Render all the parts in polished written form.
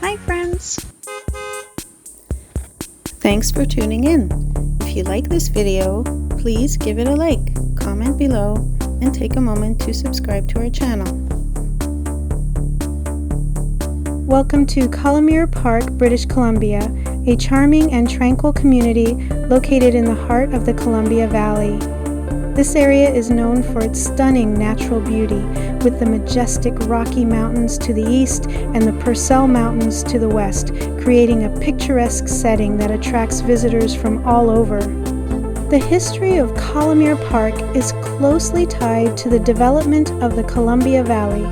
Hi friends! Thanks for tuning in. If you like this video, please give it a like, comment below, and take a moment to subscribe to our channel. Welcome to Columere Park, British Columbia, a charming and tranquil community located in the heart of the Columbia Valley. This area is known for its stunning natural beauty, with the majestic Rocky Mountains to the east and the Purcell Mountains to the west, creating a picturesque setting that attracts visitors from all over. The history of Columere Park is closely tied to the development of the Columbia Valley.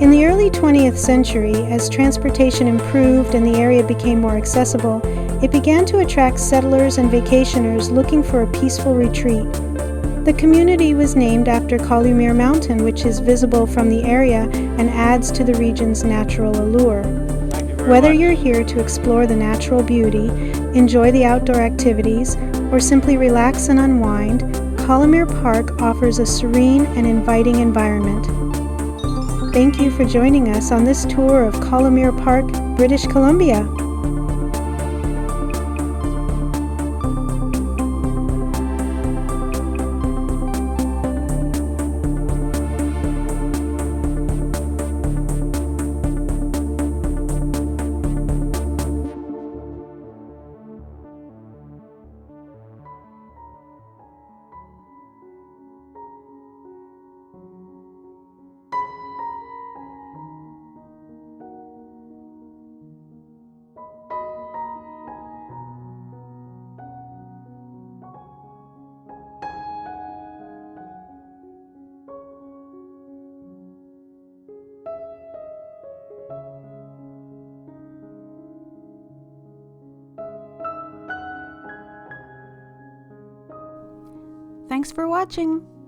In the early 20th century, as transportation improved and the area became more accessible, it began to attract settlers and vacationers looking for a peaceful retreat. The community was named after Columere Mountain, which is visible from the area and adds to the region's natural allure. Whether you're here to explore the natural beauty, enjoy the outdoor activities, or simply relax and unwind, Columere Park offers a serene and inviting environment. Thank you for joining us on this tour of Columere Park, British Columbia. Thanks for watching!